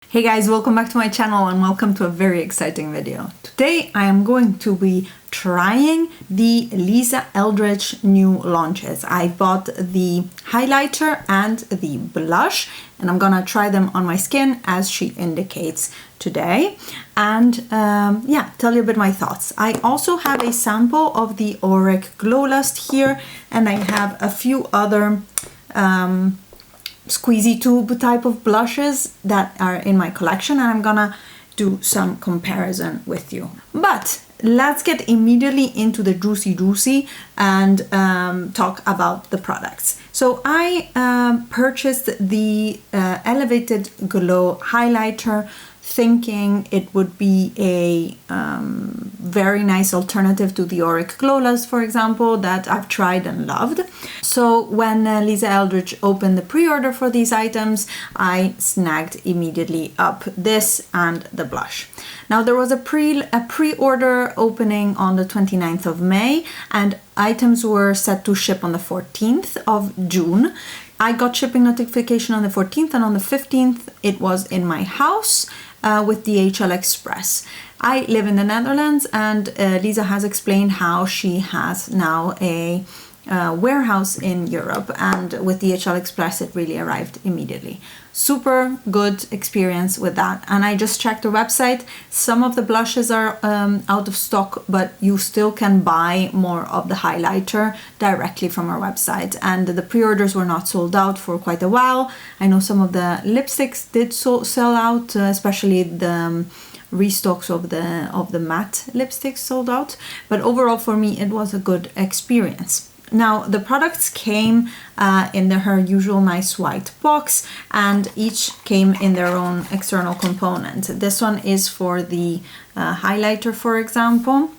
Hey guys, welcome back to my channel and welcome to a very exciting video. Today I am going to be trying the Lisa Eldridge new launches. I bought the highlighter and the blush and I'm gonna try them on my skin as she indicates today and yeah, tell you a bit my thoughts. I also have a sample of the Auric Glow Lust here and I have a few other squeezy tube type of blushes that are in my collection and I'm gonna do some comparison with you. But let's get immediately into the juicy and talk about the products. So I purchased the Elevated Glow highlighter thinking it would be a very nice alternative to the Auric Glow Lust, for example, that I've tried and loved. So when Lisa Eldridge opened the pre-order for these items, I snagged immediately up this and the blush. Now there was a pre-order opening on the 29th of May and items were set to ship on the 14th of June. I got shipping notification on the 14th and on the 15th it was in my house with DHL Express. I live in the Netherlands and Lisa has explained how she has now a warehouse in Europe and with DHL Express it really arrived immediately. Super good experience with that, and I just checked the website. Some of the blushes are out of stock, but you still can buy more of the highlighter directly from our website, and the pre-orders were not sold out for quite a while. I know some of the lipsticks did sell out, especially the restocks of the matte lipsticks sold out, but overall for me it was a good experience. Now the products came in her usual nice white box and each came in their own external component. This one is for the highlighter, for example,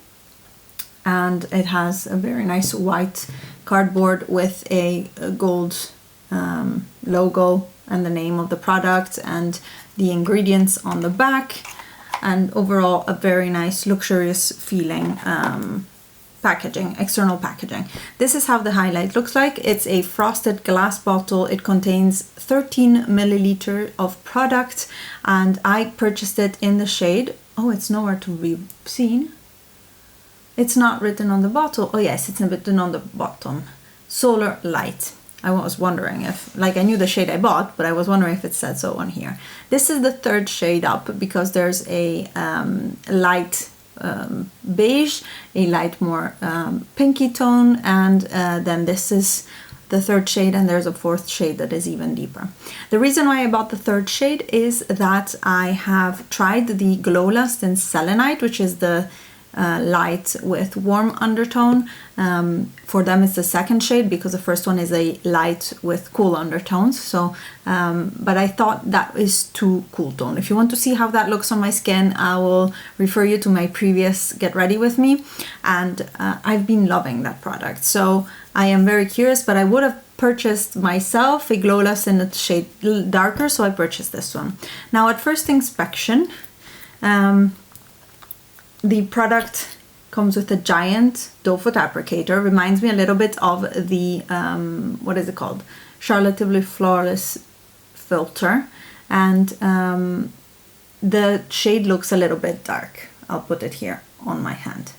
and it has a very nice white cardboard with a gold logo and the name of the product and the ingredients on the back, and overall a very nice luxurious feeling packaging, external packaging. This is how the highlight looks like. It's a frosted glass bottle. It contains 13 milliliter of product and I purchased it in the shade, oh, it's nowhere to be seen. It's not written on the bottle. Oh yes, it's written on the bottom. Solar Light. I was wondering if, like, I knew the shade I bought, but I was wondering if it said so on here. This is the third shade up because there's a light beige, a light more pinky tone, and then this is the third shade and there's a fourth shade that is even deeper. The reason why I bought the third shade is that I have tried the Glow Lust in Selenite, which is the light with warm undertone. For them it's the second shade because the first one is a light with cool undertones. So but I thought that is too cool tone. If you want to see how that looks on my skin, I will refer you to my previous Get Ready With Me, and I've been loving that product. So I am very curious, but I would have purchased myself a Glow Lust in a shade darker, so I purchased this one. Now at first inspection, the product comes with a giant doe foot applicator. Reminds me a little bit of the, what is it called? Charlotte Tilbury Flawless filter. And the shade looks a little bit dark. I'll put it here on my hand.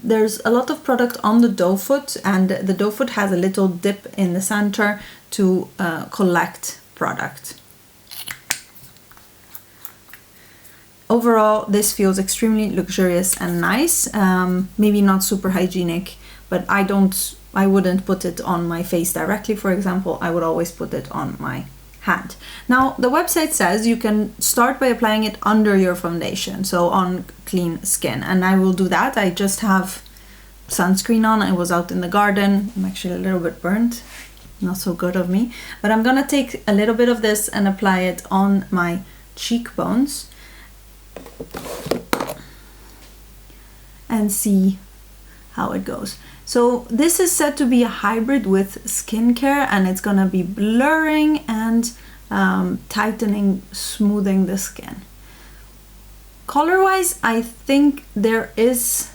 There's a lot of product on the doe foot and the doe foot has a little dip in the center to collect product. Overall, this feels extremely luxurious and nice. Maybe not super hygienic, but I wouldn't put it on my face directly, for example. I would always put it on my hand. Now, the website says you can start by applying it under your foundation, so on clean skin, and I will do that. I just have sunscreen on. I was out in the garden. I'm actually a little bit burnt. Not so good of me. But I'm gonna take a little bit of this and apply it on my cheekbones and see how it goes. So this is said to be a hybrid with skincare and it's gonna be blurring and tightening, smoothing the skin. Color wise, I think there is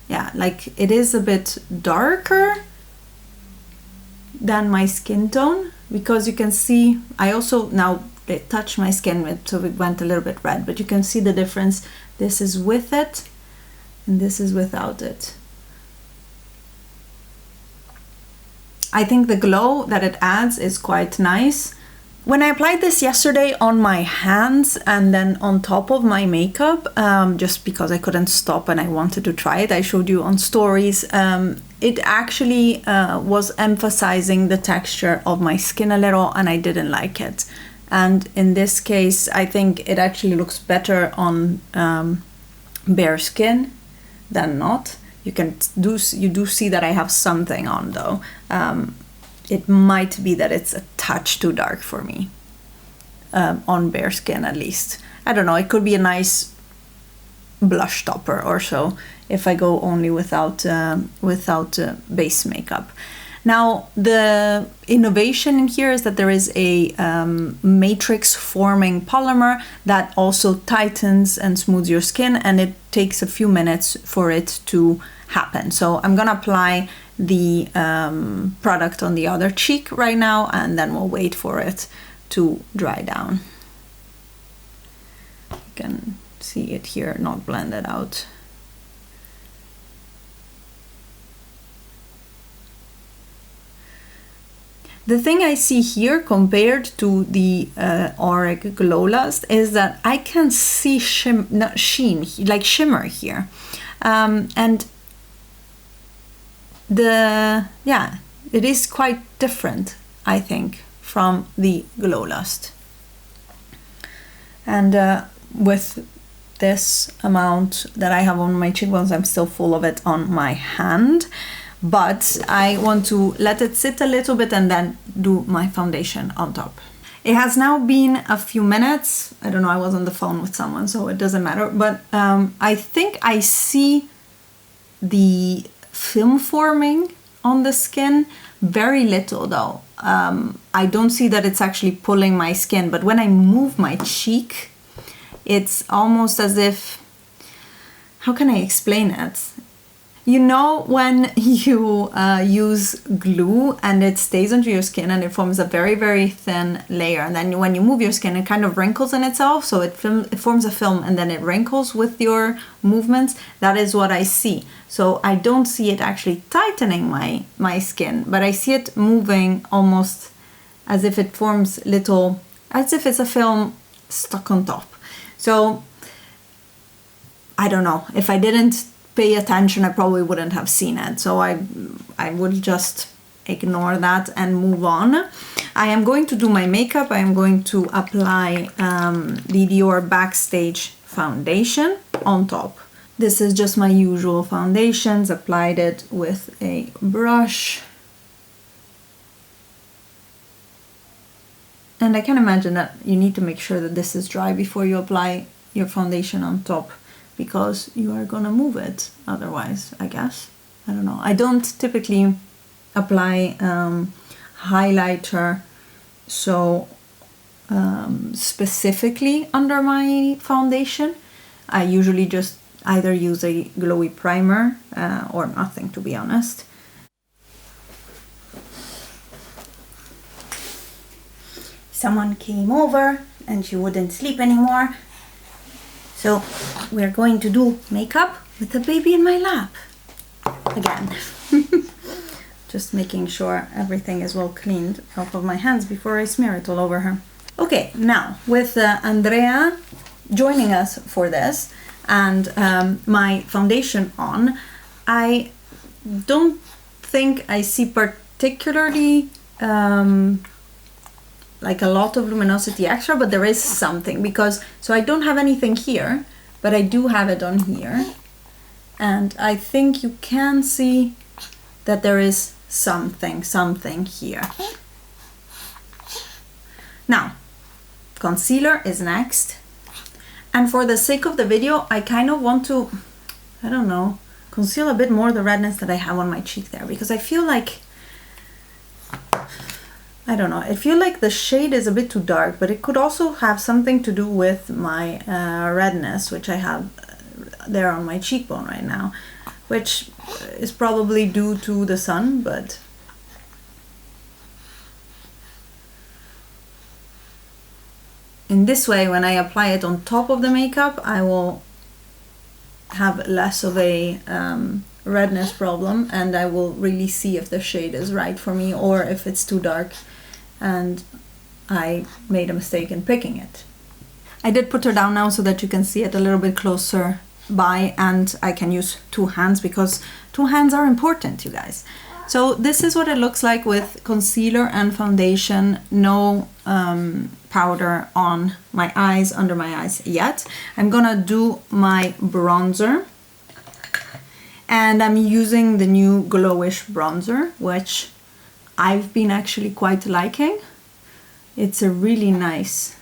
yeah, like it is a bit darker than my skin tone. because you can see, I also now touched my skin, so it went a little bit red, but you can see the difference. This is with it and this is without it. I think the glow that it adds is quite nice. When I applied this yesterday on my hands and then on top of my makeup, just because I couldn't stop and I wanted to try it, I showed you on stories, it actually was emphasizing the texture of my skin a little, and I didn't like it. And in this case, I think it actually looks better on bare skin than not. You do see that I have something on though. It might be that it's a touch too dark for me, on bare skin at least. I don't know, it could be a nice blush topper or so if I go only without base makeup. Now, the innovation in here is that there is a matrix forming polymer that also tightens and smooths your skin, and it takes a few minutes for it to happen. So I'm gonna apply the product on the other cheek right now, and then we'll wait for it to dry down. You can see it here, not blended out. The thing I see here compared to the Auric Glow Lust is that I can see shimmer here. And it is quite different, I think, from the Glow Lust. And with this amount that I have on my cheekbones, I'm still full of it on my hand, but I want to let it sit a little bit and then do my foundation on top. It has now been a few minutes. I don't know, I was on the phone with someone, so it doesn't matter, but I think I see the film forming on the skin, very little though. I don't see that it's actually pulling my skin, but when I move my cheek, it's almost as if, how can I explain it? You know when you use glue and it stays onto your skin and it forms a very, very thin layer, and then when you move your skin it kind of wrinkles in itself, so it forms a film and then it wrinkles with your movements. That is what I see. So I don't see it actually tightening my skin, but I see it moving almost as if it forms little, as if it's a film stuck on top. So I don't know, if I didn't pay attention I probably wouldn't have seen it, so I would just ignore that and move on. I am going to do my makeup. I am going to apply the Dior Backstage foundation on top. This is just my usual foundations, applied it with a brush. And I can imagine that you need to make sure that this is dry before you apply your foundation on top, because you are gonna move it otherwise, I guess. I don't know. I don't typically apply highlighter so specifically under my foundation. I usually just either use a glowy primer or nothing, to be honest. Someone came over and she wouldn't sleep anymore. So we're going to do makeup with the baby in my lap again. Just making sure everything is well cleaned off of my hands before I smear it all over her. Okay, now with Andrea joining us for this and my foundation on, I don't think I see particularly like a lot of luminosity extra, but there is something, because so I don't have anything here, but I do have it on here, and I think you can see that there is something here. Now concealer is next, and for the sake of the video I kind of want to, I don't know, conceal a bit more the redness that I have on my cheek there, because I feel like, I don't know, I feel like the shade is a bit too dark, but it could also have something to do with my redness, which I have there on my cheekbone right now, which is probably due to the sun, but In this way, when I apply it on top of the makeup, I will have less of a redness problem, and I will really see if the shade is right for me or if it's too dark and I made a mistake in picking it. I did put her down now so that you can see it a little bit closer by, and I can use two hands because two hands are important, you guys. So this is what it looks like with concealer and foundation, no powder on my eyes, under my eyes yet. I'm gonna do my bronzer, and I'm using the new Glowish bronzer, which I've been actually quite liking. It's a really nice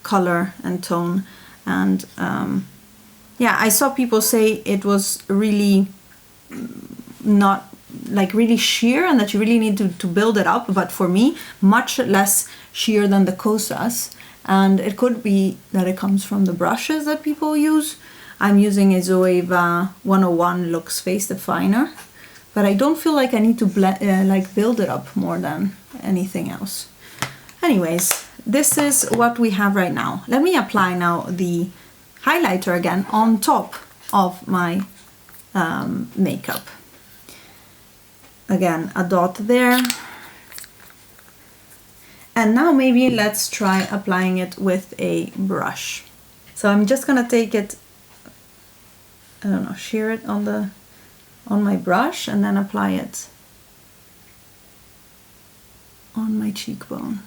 color and tone, and yeah, I saw people say it was really not like really sheer and that you really need to build it up, but for me much less sheer than the Kosas, and it could be that it comes from the brushes that people use. I'm using a Zoeva 101 Lux Face Definer, but I don't feel like I need to like build it up more than anything else. Anyways, this is what we have right now. Let me apply now the highlighter again on top of my makeup. Again, a dot there. And now maybe let's try applying it with a brush. So I'm just gonna take it, I don't know, shear it on my brush and then apply it on my cheekbone.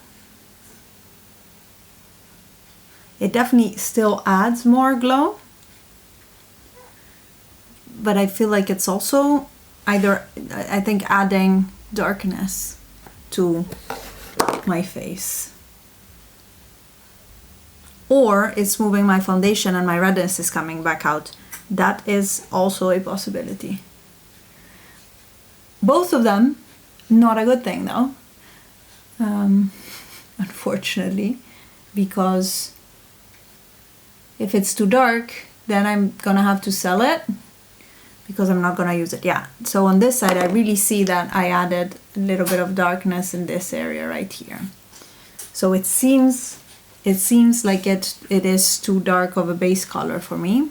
It definitely still adds more glow, but I feel like it's also either, I think, adding darkness to my face, or it's moving my foundation and my redness is coming back out. That is also a possibility. Both of them, not a good thing though, unfortunately, because if it's too dark, then I'm gonna have to sell it because I'm not gonna use it. Yeah, so on this side I really see that I added a little bit of darkness in this area right here. So it seems like it is too dark of a base color for me.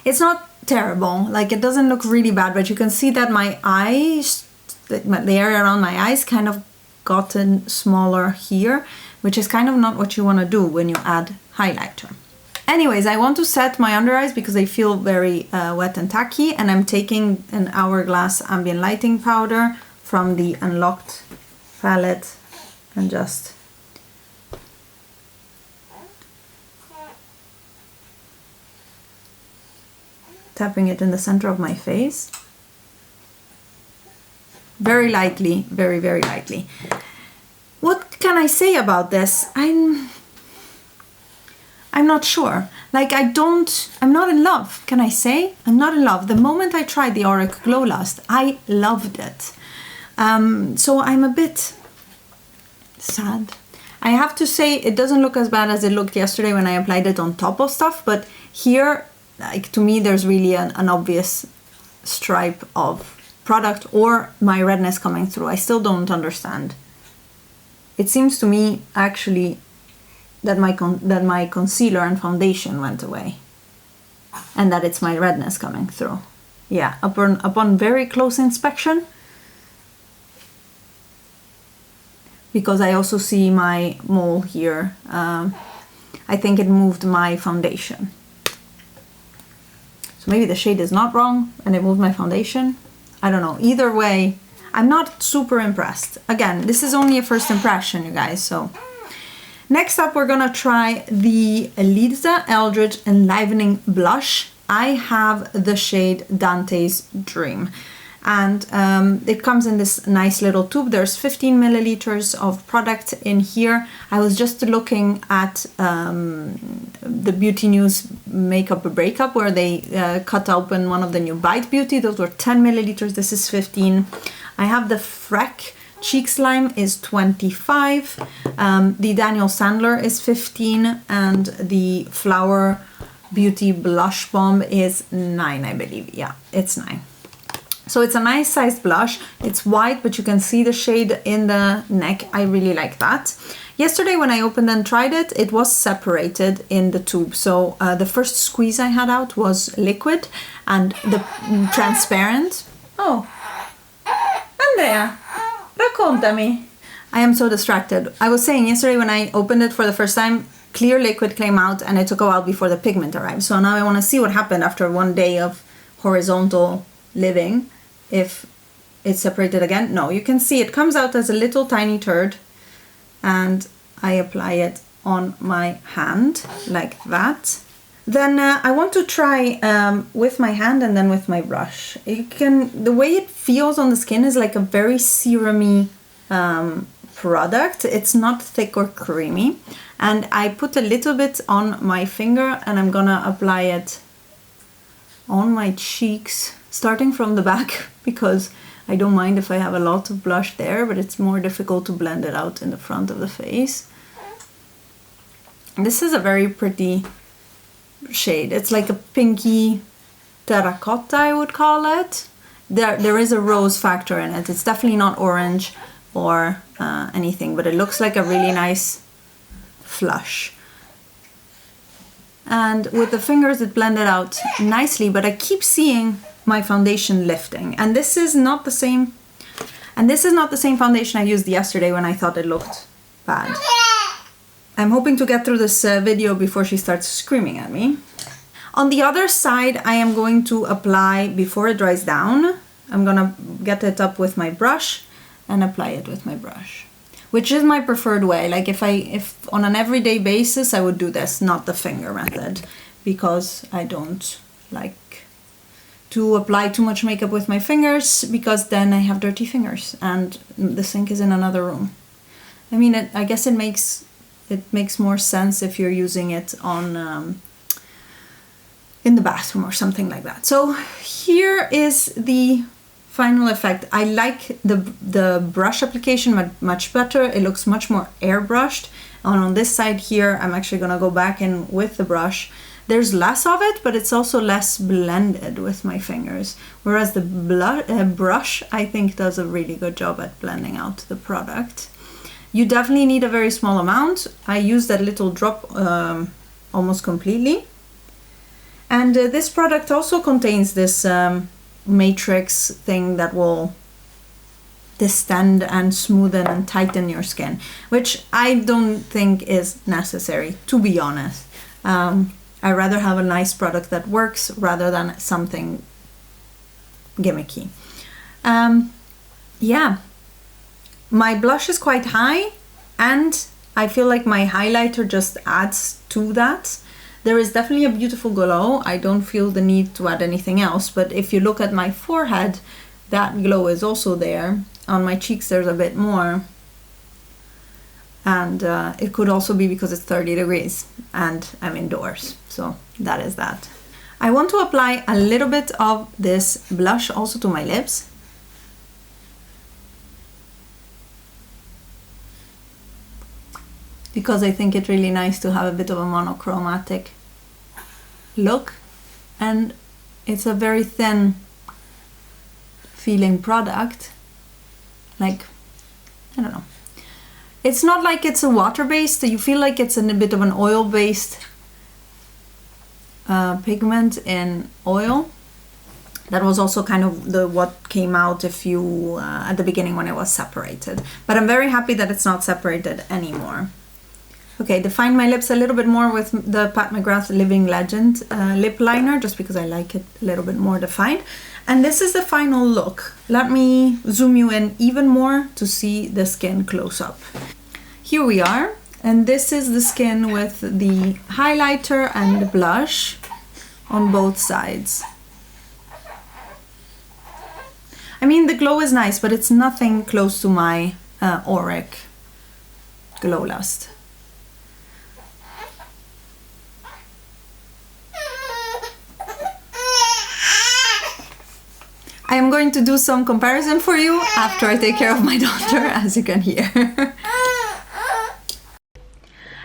It's not terrible, like it doesn't look really bad, but you can see that my eyes, the area around my eyes kind of gotten smaller here, which is kind of not what you want to do when you add highlighter. Anyways, I want to set my under eyes because they feel very wet and tacky, and I'm taking an Hourglass Ambient Lighting Powder from the Unlocked palette and just tapping it in the center of my face. Very lightly, very, very lightly. What can I say about this? I'm not sure. Like I'm not in love. Can I say? I'm not in love. The moment I tried the Auric Glow Lust, I loved it. So I'm a bit sad. I have to say it doesn't look as bad as it looked yesterday when I applied it on top of stuff, but here, like to me, there's really an obvious stripe of product or my redness coming through. I still don't understand. It seems to me actually that my concealer and foundation went away and that it's my redness coming through. Yeah, upon very close inspection, because I also see my mole here, I think it moved my foundation. So maybe the shade is not wrong and it moved my foundation. I don't know. Either way, I'm not super impressed. Again, this is only a first impression, you guys, so. Next up, we're gonna try the Lisa Eldridge Enlivening Blush. I have the shade Dante's Dream, and it comes in this nice little tube. There's 15 milliliters of product in here. I was just looking at the Beauty News Makeup Breakup where they cut open one of the new Bite Beauty. Those were 10 milliliters. This is 15. I have the Freck Cheekslime is 25, the Daniel Sandler is 15, and the Flower Beauty Blush Bomb is 9, I believe. Yeah, it's 9. So it's a nice sized blush. It's white, but you can see the shade in the neck. I really like that. Yesterday when I opened and tried it, it was separated in the tube. So the first squeeze I had out was liquid and the transparent. Oh, Andrea, raccontami. I am so distracted. I was saying yesterday when I opened it for the first time, clear liquid came out and it took a while before the pigment arrived. So now I want to see what happened after one day of horizontal living. If it's separated again. No, you can see it comes out as a little tiny turd, and I apply it on my hand like that. Then I want to try with my hand and then with my brush. The way it feels on the skin is like a very serumy product. It's not thick or creamy, and I put a little bit on my finger and I'm gonna apply it on my cheeks, starting from the back, because I don't mind if I have a lot of blush there, but it's more difficult to blend it out in the front of the face. This is a very pretty shade. It's like a pinky terracotta, I would call it. There is a rose factor in it. It's definitely not orange or anything, but it looks like a really nice flush. And with the fingers it blended out nicely, but I keep seeing my foundation lifting. And this is not the same foundation I used yesterday when I thought it looked bad. I'm hoping to get through this video before she starts screaming at me. On the other side, I am going to apply before it dries down. I'm gonna get it up with my brush and apply it with my brush, which is my preferred way. Like if on an everyday basis, I would do this, not the finger method, because I don't like to apply too much makeup with my fingers, because then I have dirty fingers and the sink is in another room. I mean, I guess it makes more sense if you're using it on in the bathroom or something like that. So here is the final effect. I like the brush application much better. It looks much more airbrushed. And on this side here, I'm actually gonna go back in with the brush. There's less of it, but it's also less blended with my fingers. Whereas the brush, I think, does a really good job at blending out the product. You definitely need a very small amount. I use that little drop almost completely. And this product also contains this matrix thing that will distend and smoothen and tighten your skin, which I don't think is necessary, to be honest. I'd rather have a nice product that works rather than something gimmicky. Yeah, my blush is quite high, and I feel like my highlighter just adds to that. There is definitely a beautiful glow. I don't feel the need to add anything else, but if you look at my forehead, that glow is also there. On my cheeks there's a bit more, and it could also be because it's 30 degrees and I'm indoors, so that is that. I want to apply a little bit of this blush also to my lips. Because I think it's really nice to have a bit of a monochromatic look, and it's a very thin feeling product. Like, I don't know. It's not like it's a water-based, you feel like it's a bit of an oil-based pigment in oil. That was also kind of what came out if you at the beginning when it was separated. But I'm very happy that it's not separated anymore. Okay, define my lips a little bit more with the Pat McGrath Living Legend lip liner, just because I like it a little bit more defined. And this is the final look. Let me zoom you in even more to see the skin close up. Here we are, and this is the skin with the highlighter and the blush on both sides. I mean, the glow is nice, but it's nothing close to my Auric Glow Lust. I am going to do some comparison for you after I take care of my daughter, as you can hear.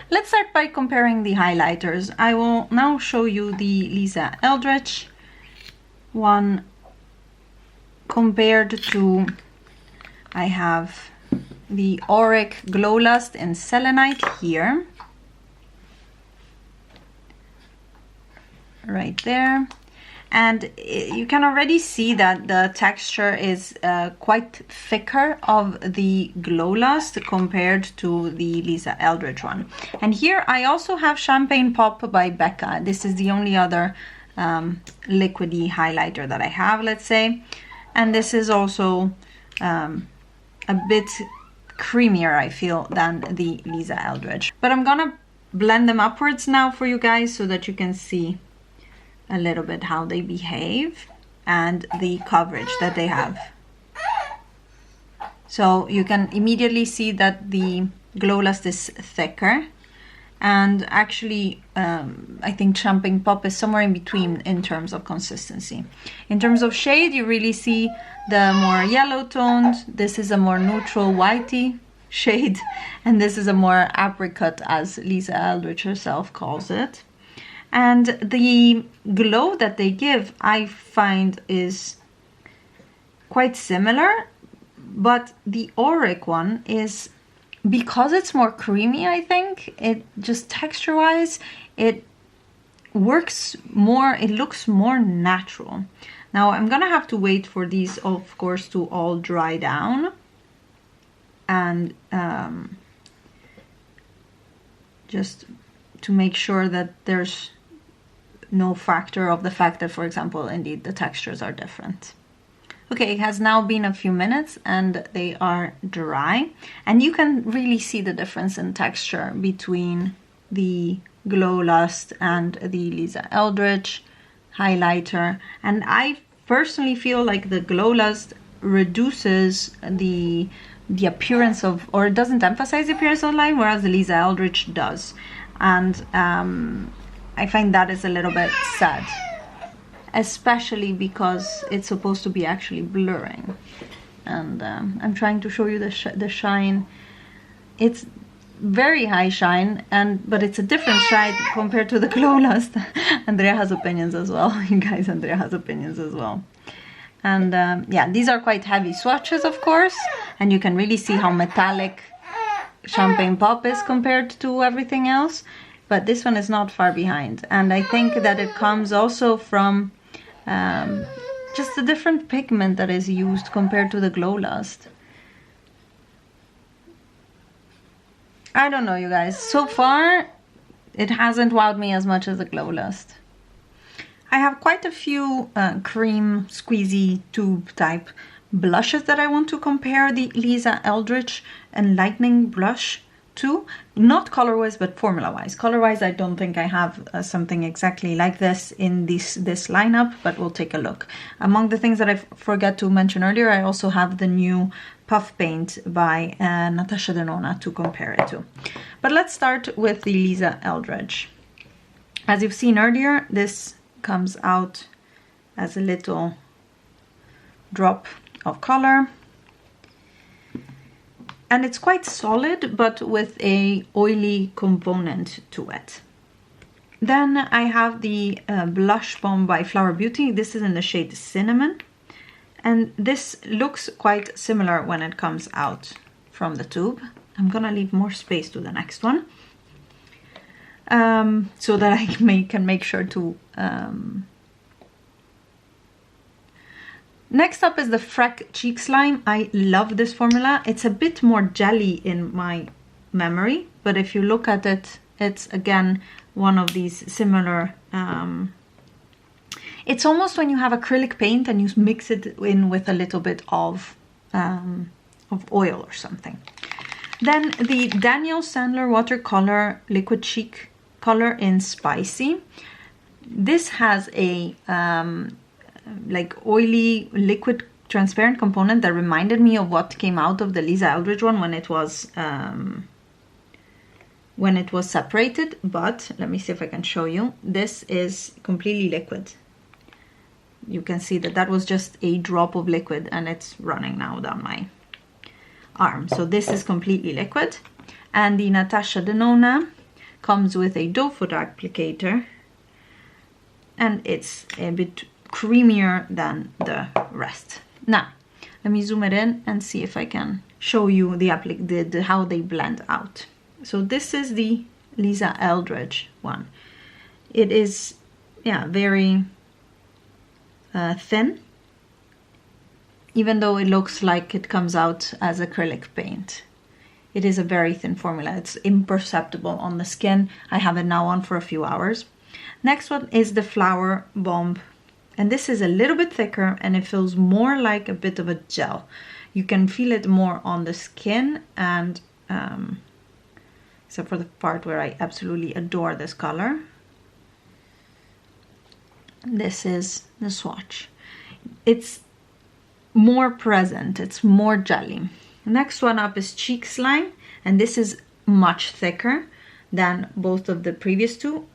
Let's start by comparing the highlighters. I will now show you the Lisa Eldridge one compared to, I have the Auric Glow Lust in Selenite here, right there. And you can already see that the texture is quite thicker of the Glow Lust compared to the Lisa Eldridge one. And here I also have Champagne Pop by Becca. This is the only other liquidy highlighter that I have, let's say. And this is also a bit creamier, I feel, than the Lisa Eldridge. But I'm gonna blend them upwards now for you guys so that you can see a little bit how they behave and the coverage that they have. So you can immediately see that the Glow Lust is thicker, and actually I think Champagne Pop is somewhere in between in terms of consistency. In terms of shade, you really see the more yellow toned. This is a more neutral whitey shade, and this is a more apricot, as Lisa Eldridge herself calls it. And the glow that they give, I find, is quite similar, but the Auric one is, because it's more creamy, I think, it just texture-wise, it works more, it looks more natural. Now I'm gonna have to wait for these, of course, to all dry down, and just to make sure that there's no factor of the fact that, for example, indeed the textures are different. Okay, it has now been a few minutes and they are dry, and you can really see the difference in texture between the Glow Lust and the Lisa Eldridge highlighter. And I personally feel like the Glow Lust reduces the appearance of, or it doesn't emphasize the appearance of line, whereas the Lisa Eldridge does. And I find that is a little bit sad, especially because it's supposed to be actually blurring. And I'm trying to show you the shine. It's very high shine, but it's a different shine compared to the Glow Lust. Andrea has opinions as well. You guys, Andrea has opinions as well. And yeah, these are quite heavy swatches, of course, and you can really see how metallic Champagne Pop is compared to everything else. But this one is not far behind, and I think that it comes also from just the different pigment that is used compared to the Glow Lust. I don't know, you guys. So far, it hasn't wowed me as much as the Glow Lust. I have quite a few cream squeezy tube type blushes that I want to compare the Lisa Eldridge Enlightening blush to, not color-wise but formula-wise. Color-wise, I don't think I have something exactly like this in this lineup, but we'll take a look. Among the things that I forgot to mention earlier, I also have the new Puff Paint by Natasha Denona to compare it to. But let's start with the Lisa Eldridge. As you've seen earlier, this comes out as a little drop of color. And it's quite solid, but with a oily component to it. Then I have the Blush Bomb by Flower Beauty. This is in the shade Cinnamon. And this looks quite similar when it comes out from the tube. I'm gonna leave more space to the next one, so that I can make sure to... Next up is the Freck Cheekslime. I love this formula. It's a bit more jelly in my memory, but if you look at it, it's again one of these similar... it's almost when you have acrylic paint and you mix it in with a little bit of oil or something. Then the Daniel Sandler Watercolor Liquid Cheek Color in Spicy. This has a like oily liquid transparent component that reminded me of what came out of the Lisa Eldridge one when it was separated. But let me see if I can show you. This is completely liquid. You can see that that was just a drop of liquid and it's running now down my arm. So this is completely liquid. And the Natasha Denona comes with a doe foot applicator, and it's a bit creamier than the rest. Now, let me zoom it in and see if I can show you the how they blend out. So this is the Lisa Eldridge one. It is, yeah, very thin, even though it looks like it comes out as acrylic paint. It is a very thin formula. It's imperceptible on the skin. I have it now on for a few hours. Next one is the Flower Bomb. And this is a little bit thicker and it feels more like a bit of a gel. You can feel it more on the skin, and except for the part where I absolutely adore this color. This is the swatch. It's more present, it's more jelly. Next one up is Cheekslime, and this is much thicker than both of the previous two,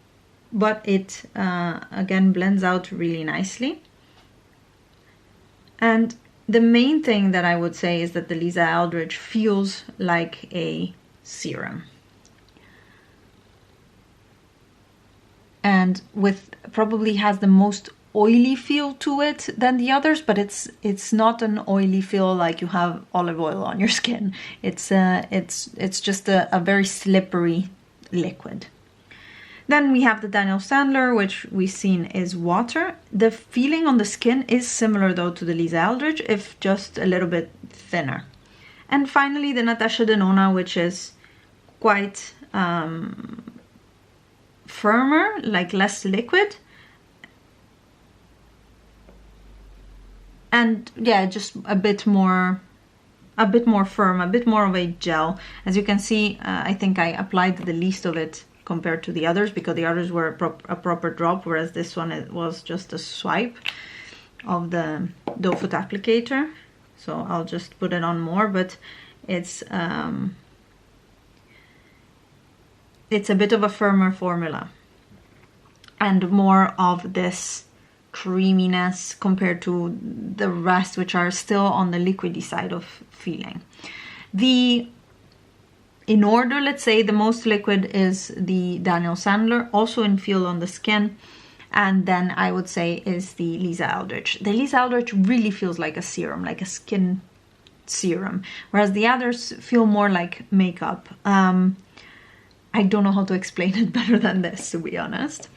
but it again blends out really nicely. And the main thing that I would say is that the Lisa Eldridge feels like a serum. And with probably has the most oily feel to it than the others, but it's not an oily feel like you have olive oil on your skin. It's just a very slippery liquid. Then we have the Daniel Sandler, which we've seen is water. The feeling on the skin is similar though to the Lisa Eldridge, if just a little bit thinner. And finally the Natasha Denona, which is quite firmer, like less liquid. And yeah, just a bit more firm, a bit more of a gel. As you can see, I think I applied the least of it compared to the others, because the others were a proper drop, whereas this one, it was just a swipe of the doe foot applicator. So I'll just put it on more, but it's a bit of a firmer formula and more of this creaminess compared to the rest, which are still on the liquidy side of feeling. In order, let's say, the most liquid is the Daniel Sandler, also in feel on the skin, and then I would say is the Lisa Eldridge. The Lisa Eldridge really feels like a serum, like a skin serum, whereas the others feel more like makeup. I don't know how to explain it better than this, to be honest.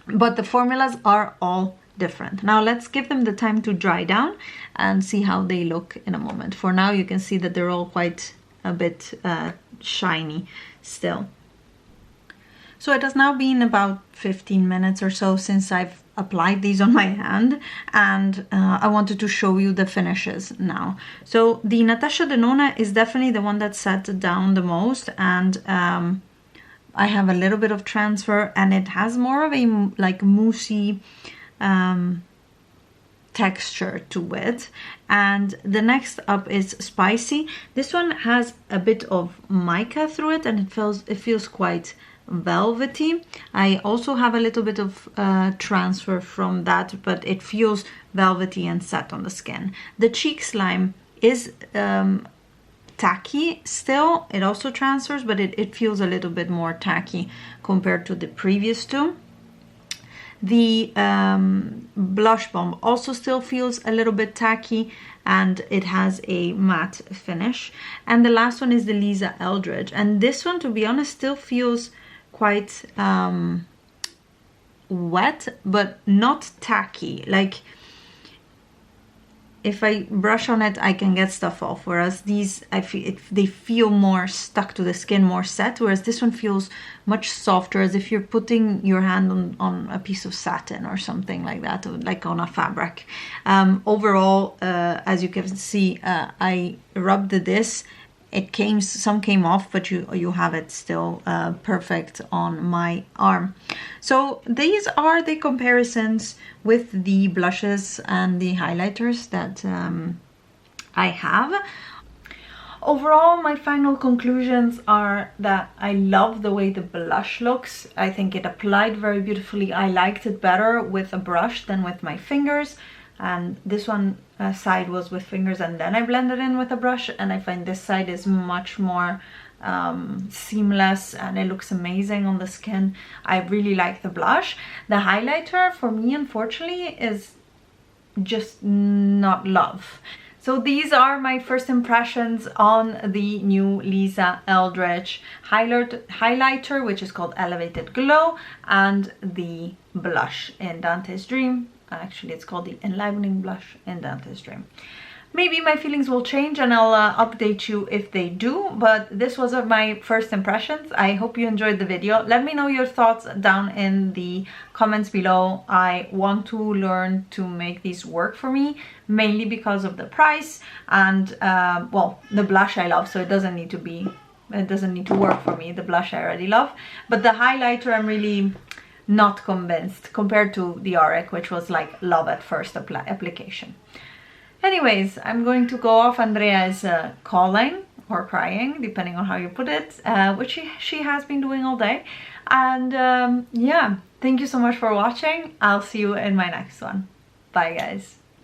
But the formulas are all different. Now let's give them the time to dry down and see how they look in a moment. For now, you can see that they're all quite a bit shiny still. So it has now been about 15 minutes or so since I've applied these on my hand, and I wanted to show you the finishes now. So the Natasha Denona is definitely the one that set down the most, and I have a little bit of transfer, and it has more of a like moussey texture to it. And the next up is Spicy. This one has a bit of mica through it, and it feels quite velvety. I also have a little bit of transfer from that, but it feels velvety and set on the skin. The Cheekslime is tacky still. It also transfers, but it feels a little bit more tacky compared to the previous two. The Blush Bomb also still feels a little bit tacky, and it has a matte finish. And the last one is the Lisa Eldridge, and this one, to be honest, still feels quite wet, but not tacky. Like, if I brush on it, I can get stuff off, whereas these, they feel more stuck to the skin, more set, whereas this one feels much softer, as if you're putting your hand on a piece of satin or something like that, or like on a fabric. Overall, as you can see, I rubbed this. Some came off, but you have it still perfect on my arm. So these are the comparisons with the blushes and the highlighters that I have. Overall, my final conclusions are that I love the way the blush looks. I think it applied very beautifully. I liked it better with a brush than with my fingers. And this one side was with fingers, and then I blended in with a brush, and I find this side is much more seamless, and it looks amazing on the skin. I really like the blush. The highlighter for me, unfortunately, is just not love. So these are my first impressions on the new Lisa Eldridge highlighter, which is called Elevated Glow, and the blush in Dante's Dream. Actually, it's called the Enlivening blush in Dante's Dream. Maybe my feelings will change and I'll update you if they do, but this was my first impressions. I hope you enjoyed the video. Let me know your thoughts down in the comments below. I want to learn to make these work for me, mainly because of the price and, well, the blush I love, so it doesn't need to work for me. The blush I already love, but the highlighter I'm really not convinced compared to the Auric, which was like love at first application. Anyways, I'm going to go off. Andrea is calling or crying, depending on how you put it, which she has been doing all day. And yeah, thank you so much for watching. I'll see you in my next one. Bye, guys.